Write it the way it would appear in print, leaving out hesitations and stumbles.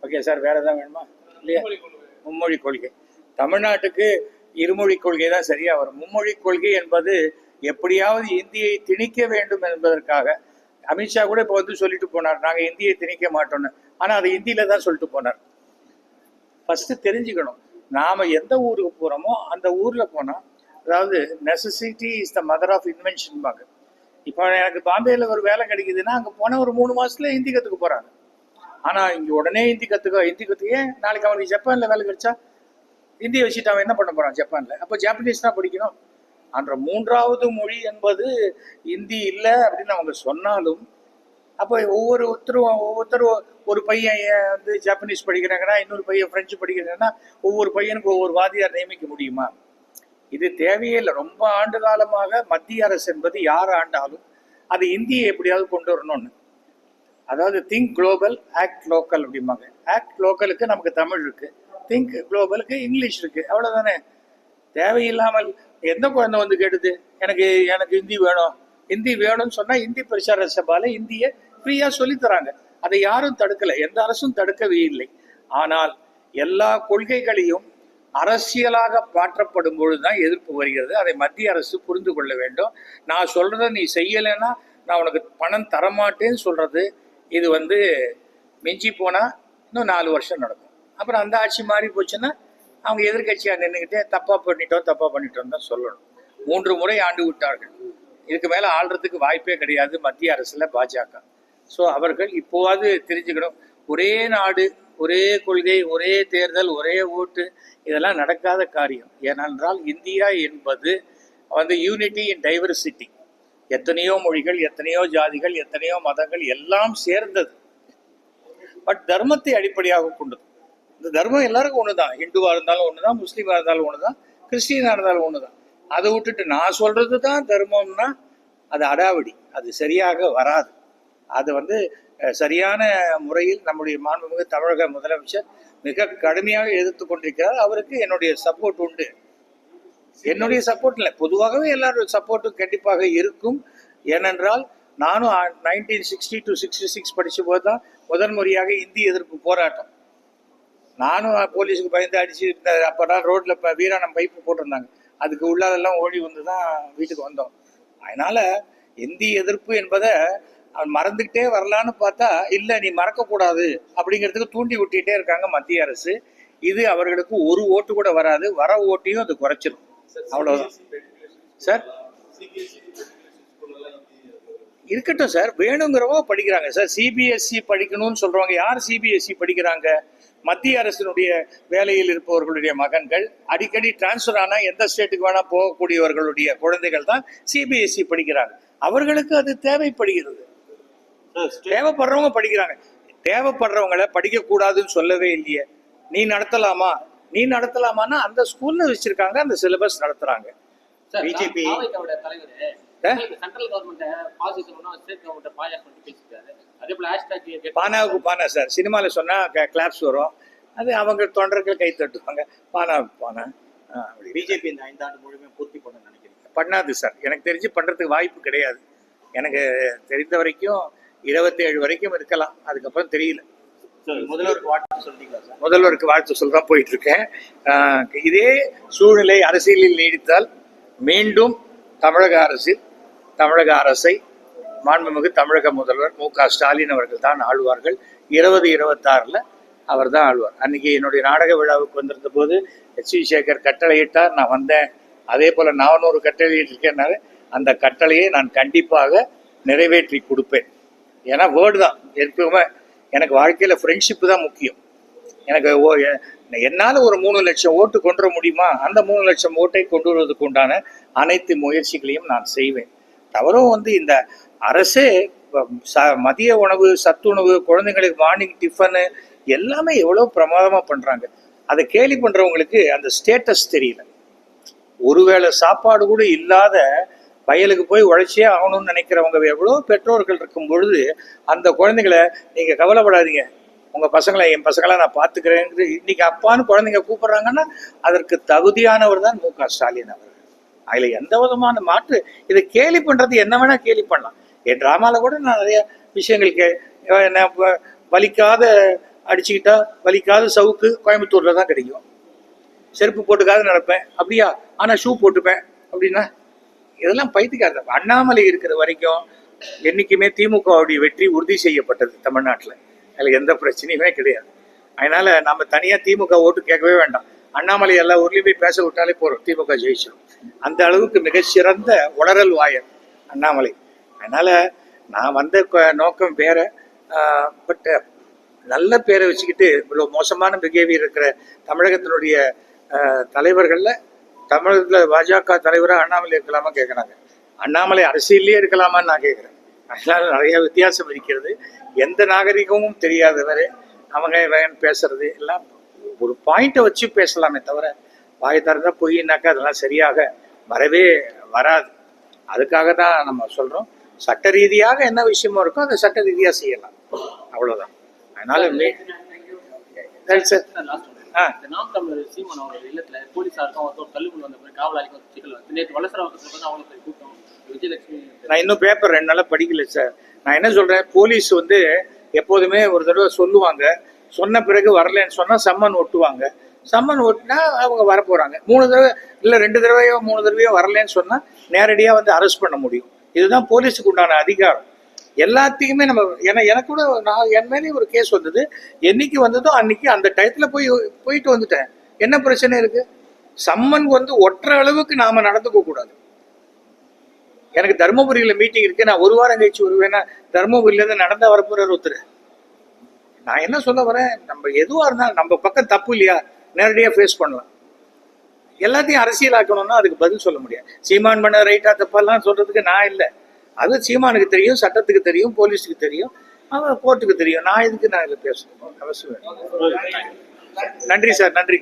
Okay sir, வேற ஏதாவது வேணுமா? இல்லையா? மும்மொழி கொள்கை தமிழ்நாட்டுக்கு இருமொழி கொள்கை தான் சரியா வரும். மும்மொழி கொள்கை என்பது எப்படியாவது இந்தியை திணிக்க வேண்டும் என்பதற்காக அமித்ஷா கூட இப்போ வந்து சொல்லிட்டு போனார், நாங்கள் இந்தியை திணிக்க மாட்டோம்னு. ஆனால் அது ஹிந்தியில தான் சொல்லிட்டு போனார். ஃபர்ஸ்ட் தெரிஞ்சுக்கணும், நாம எந்த ஊருக்கு போறோமோ அந்த ஊர்ல போனா, அதாவது necessity is the mother of invention பாங்க. இப்போ எனக்கு பாம்பேல ஒரு வேலை கிடைக்குதுன்னா அங்கே போனால் ஒரு 3 மாசத்துல ஹிந்தி கற்றுக்க போறாங்க. ஆனால் இங்கே உடனே ஹிந்தி கற்றுக்க நாளைக்கு அவனுக்கு ஜப்பானில் வேலை கிடைச்சா ஹிந்தியை வச்சுட்டு அவன் என்ன பண்ண போறான் ஜப்பானில்? அப்போ ஜாப்பனீஸ் தான் படிக்கணும். அந்த 3வது மொழி என்பது ஹிந்தி இல்லை அப்படின்னு அவங்க சொன்னாலும், அப்போ ஒவ்வொருத்தரும் ஒரு பையன் வந்து ஜாப்பனீஸ் படிக்கிறாங்கன்னா, இன்னொரு பையன் பிரெஞ்சு படிக்கிறாங்கன்னா, ஒவ்வொரு பையனுக்கு ஒவ்வொரு வாதியார் நியமிக்க முடியுமா? இது தேவையே இல்லை. ரொம்ப ஆண்டு காலமாக மத்திய அரசு என்பது யார் ஆண்டாலும் அது இந்தியை எப்படியாவது கொண்டு வரணும்னு, அதாவது திங்க் குளோபல் ஆக்ட் லோக்கல் அப்படிம்பாங்க. ஆக்ட் லோக்கலுக்கு நமக்கு தமிழ் இருக்கு, திங்க் குளோபலுக்கு இங்கிலீஷ் இருக்கு, அவ்வளவுதானே. தேவையில்லாமல் எந்த குழந்தை வந்து கேட்டுது எனக்கு ஹிந்தி வேணும், ஹிந்தி வேணும்னு சொன்னா இந்தி பிரச்சார சபால இந்தியை ஃப்ரீயா சொல்லித்தராங்க. அதை யாரும் தடுக்கல, எந்த அரசும் தடுக்கவே இல்லை. ஆனால் எல்லா கொள்கைகளையும் அரசியலாக மாற்றப்படும் பொழுதுதான் எதிர்ப்பு வருகிறது. அதை மத்திய அரசு புரிந்து கொள்ள வேண்டும். நான் சொல்றதை நீ செய்யலைன்னா நான் உனக்கு பணம் தரமாட்டேன்னு சொல்றது, இது வந்து மிஞ்சி போனா இன்னும் 4 வருஷம் நடக்கும். அப்புறம் அந்த ஆட்சி மாறி போச்சுன்னா அவங்க எதிர்கட்சியா நின்றுக்கிட்டே தப்பா பண்ணிட்டோம் தான் சொல்லணும். 3 முறை ஆண்டு விட்டார்கள். இதுக்கு மேல ஆள்றதுக்கு வாய்ப்பே கிடையாது மத்திய அரசுல பாஜக. ஸோ அவர்கள் இப்போவாது தெரிஞ்சுக்கணும், ஒரே நாடு, ஒரே கொள்கை, ஒரே தேர்தல், ஒரே ஓட்டு, இதெல்லாம் நடக்காத காரியம். ஏனென்றால் இந்தியா என்பது வந்து யூனிட்டி இன் டைவர்சிட்டி. எத்தனையோ மொழிகள், எத்தனையோ ஜாதிகள், எத்தனையோ மதங்கள் எல்லாம் சேர்ந்தது. பட் தர்மத்தை அடிப்படையாக கொண்டது. இந்த தர்மம் எல்லாருக்கும் ஒண்ணுதான். ஹிந்துவா இருந்தாலும் ஒண்ணுதான், முஸ்லீமா இருந்தாலும் ஒண்ணுதான், கிறிஸ்டியனா இருந்தாலும் ஒண்ணுதான். அதை விட்டுட்டு நான் சொல்றது தான் தர்மம்னா அது அடாவடி, அது சரியாக வராது. அது வந்து சரியான முறையில் நம்முடைய மாண்புமிகு தமிழக முதலமைச்சர் மிக கடுமையாக எதிர்த்து கொண்டிருக்கிறார். அவருக்கு என்னுடைய சப்போர்ட் உண்டு. என்னுடைய சப்போர்ட் இல்லை, பொதுவாகவே எல்லாரும் சப்போர்ட்டும் கண்டிப்பாக இருக்கும். ஏனென்றால் நானும் 1960 to 66 படிச்ச போது தான் முதல் முறையாக இந்தி எதிர்ப்பு போராட்டம். நானும் போலீஸுக்கு பயந்து அடிச்சு அப்பதான் ரோட்ல வீராணம் பைப்பு போட்டிருந்தாங்க, அதுக்கு உள்ளாதெல்லாம் ஓடி வந்து தான் வீட்டுக்கு வந்தோம். அதனால இந்தி எதிர்ப்பு என்பதை அவன் மறந்துக்கிட்டே வரலான்னு பார்த்தா, இல்லை நீ மறக்கக்கூடாது அப்படிங்கிறதுக்கு தூண்டி விட்டுட்டே இருக்காங்க மத்திய அரசு. இது அவர்களுக்கு ஒரு ஓட்டு கூட வராது, வர ஓட்டையும் அது குறைச்சிடும், அவ்வளவுதான் சார். இருக்கட்டும் சார், வேணுங்கிறவங்க படிக்கிறாங்க சார். சிபிஎஸ்இ படிக்கணும்னு சொல்றவங்க யார் சிபிஎஸ்இ படிக்கிறாங்க? மத்திய அரசினுடைய வேலையில் இருப்பவர்களுடைய மகன்கள், அடிக்கடி டிரான்ஸ்பர் ஆனா எந்த ஸ்டேட்டுக்கு வேணா போகக்கூடியவர்களுடைய குழந்தைகள் தான் சிபிஎஸ்இ படிக்கிறாங்க. அவர்களுக்கு அது தேவைப்படுகிறது. தேவைப்படுறவங்க படிக்கிறாங்க. தேவைப்படுறவங்களை படிக்க கூடாதுன்னு சொல்லவே இல்லையே. நீ நடத்தலாமான்னா அந்த ஸ்கூல்ல வச்சிருக்காங்க, அந்த சிலபஸ் நடத்துறாங்க. பிஜேபி பானாவுக்கு பானா சார், சினிமாவில் சொன்னா கிளாப்ஸ் வரும், அது அவங்க தொண்டர்கள் கை தட்டுவாங்க. பானாவுக்கு பானா. பிஜேபி இந்த 5 ஆண்டு முழுமையாக பூர்த்தி பண்ண நினைக்கிறேன். பண்ணாது சார், எனக்கு தெரிஞ்சு பண்றதுக்கு வாய்ப்பு கிடையாது. எனக்கு தெரிந்த வரைக்கும் 27 வரைக்கும் இருக்கலாம், அதுக்கப்புறம் தெரியல. முதல்வருக்கு வாழ்த்து சொல்றீங்களா சார்? முதல்வருக்கு வாழ்த்து சொல்லதான் போயிட்டு இருக்கேன். இதே சூழ்நிலை அரசியலில் நீடித்தால் மீண்டும் தமிழக அரசை மாண்புமிகு தமிழக முதல்வர் மு.க. ஸ்டாலின் அவர்கள் தான் ஆளுவார்கள். 2026 அவர் தான் ஆளுவார். அன்னைக்கு என்னுடைய நாடக விழாவுக்கு வந்திருந்த போது எச்.வி. சேகர் கட்டளையிட்டார், நான் வந்தேன். அதே போல நான் ஒரு கட்டளையிட்டிருக்கேன்னாரு, அந்த கட்டளையை நான் கண்டிப்பாக நிறைவேற்றி கொடுப்பேன். ஏன்னா வேர்டு தான் எப்பவுமே. எனக்கு வாழ்க்கையில ஃப்ரெண்ட்ஷிப்பு தான் முக்கியம். எனக்கு என்னால் ஒரு 3 லட்சம் ஓட்டு கொண்டு வர முடியுமா? அந்த 3 லட்சம் ஓட்டை கொண்டு வருவதற்கு உண்டான அனைத்து முயற்சிகளையும் நான் செய்வேன். தவறும் வந்து இந்த அரசே மதிய உணவு, சத்துணவு, குழந்தைங்களுக்கு மார்னிங் டிஃபனு எல்லாமே எவ்வளோ பிரமாதமாக பண்ணுறாங்க. அதை கேலி பண்ணுறவங்களுக்கு அந்த ஸ்டேட்டஸ் தெரியல. ஒருவேளை சாப்பாடு கூட இல்லாத வயலுக்கு போய் உழைச்சே ஆகணும்னு நினைக்கிறவங்க எவ்வளோ பெற்றோர்கள் இருக்கும் பொழுது, அந்த குழந்தைங்களை நீங்கள் கவலைப்படாதீங்க, உங்கள் பசங்களை என் பசங்களை நான் பார்த்துக்கிறேன் இன்னைக்கு அப்பான்னு குழந்தைங்க கூப்பிட்றாங்கன்னா அதற்கு தகுதியானவர் தான் மு.க. ஸ்டாலின் அவர்கள். அதில் எந்த விதமான மாற்று. இதை கேலி பண்ணுறது என்ன வேணால் கேலி பண்ணலாம். என் ட்ராமாவில் கூட நான் நிறைய விஷயங்கள் வலிக்காத அடிச்சுக்கிட்டா வலிக்காத சவுக்கு கோயம்புத்தூர்ல தான் கிடைக்கும். செருப்பு போட்டுக்காத நடப்பேன் அப்படியா, ஆனா ஷூ போட்டுப்பேன் அப்படின்னா இதெல்லாம் பைத்தியக்காரன். அண்ணாமலை இருக்கிற வரைக்கும் என்னைக்குமே திமுகவுடைய வெற்றி உறுதி செய்யப்பட்டது தமிழ்நாட்டில். அதில் எந்த பிரச்சனையுமே கிடையாது. அதனால நம்ம தனியாக திமுக ஓட்டு கேட்கவே வேண்டாம். அண்ணாமலை எல்லா ஊர்லேயும் போய் பேச விட்டாலே போகிறோம், திமுக ஜெயிச்சிடும். அந்த அளவுக்கு மிகச்சிறந்த உளறல் வாயர் அண்ணாமலை. அதனால நான் வந்த நோக்கம் வேற. பட் நல்ல பேரை வச்சுக்கிட்டு இவ்வளோ மோசமான பிஹேவியர் இருக்கிற தமிழகத்தினுடைய தலைவர்களில் தமிழகத்தில் பாஜக தலைவராக அண்ணாமலை இருக்கலாமா கேட்குறாங்க. அண்ணாமலை அரசியல்லே இருக்கலாமான்னு நான் கேட்குறேன். அதனால நிறைய வித்தியாசம் இருக்கிறது. எந்த நாகரிகமும் தெரியாதவரை அவங்க பேசுறது எல்லாம் ஒரு பாயிண்ட்டை வச்சு பேசலாமே தவிர வாய் திறந்தா பொய்னாக்கா அதெல்லாம் சரியாக வரவே வராது. அதுக்காக தான் நம்ம சொல்கிறோம், சட்ட ரீதியாக என்ன விஷயமோ இருக்கோ அதை சட்ட ரீதியாக செய்யலாம், அவ்வளோதான். அதனால நாம் தமிழர் சீமான் அவர்கள் இல்லத்துல போலீசாருக்கும் ஒருத்தர் தள்ளுபடி வந்த பிறகு காவலாளிக்கும் சிக்கல் வந்து நேற்று வலசரவத்தில் அவங்களுக்கு கூட்டம் விஜயலட்சுமி. நான் இன்னும் பேப்பர் 2 நாளாக படிக்கல சார். நான் என்ன சொல்றேன், போலீஸ் வந்து எப்போதுமே ஒரு தடவை சொல்லுவாங்க, சொன்ன பிறகு வரலன்னு சொன்னா சம்மன் ஒட்டுவாங்க. சம்மன் ஒட்டினா அவங்க வரப்போறாங்க. 3 தடவை இல்லை 2 தடவையோ 3 தடவையோ வரலன்னு சொன்னா நேரடியாக வந்து அரெஸ்ட் பண்ண முடியும். இதுதான் போலீஸுக்கு உண்டான அதிகாரம். எல்லாத்தையுமே நம்ம எனக்கு கூட நான் என் மேலேயும் ஒரு கேஸ் வந்தது. என்னைக்கு வந்ததோ அன்னைக்கு அந்த டயத்துல போயிட்டு வந்துட்டேன். என்ன பிரச்சனை இருக்கு? சம்மன் வந்து ஒற்ற அளவுக்கு நாம நடந்துக்க கூடாது. எனக்கு தர்மபுரியில மீட்டிங் இருக்கு, நான் 1 வாரம் கழிச்சு வருவேன்னா தர்மபுரியில இருந்து நடந்தா வரப்போறாரு ஒருத்தர். நான் என்ன சொல்ல வரேன், நம்ம எதுவா இருந்தாலும் நம்ம பக்கம் தப்பு இல்லையா, நேரடியாக ஃபேஸ் பண்ணலாம். எல்லாத்தையும் அரசியலாக்கணும்னா அதுக்கு பதில் சொல்ல முடியாது. சீமான் பண்ண ரைட்டா தப்பெல்லாம் சொல்றதுக்கு நான் இல்லை. அது சீமானுக்கு தெரியும், சட்டத்துக்கு தெரியும், போலீஸுக்கு தெரியும், அவன் கோர்ட்டுக்கு தெரியும். நான் இதுக்கு நான் இதில் பேசணும் அவசியம். நன்றி சார், நன்றி.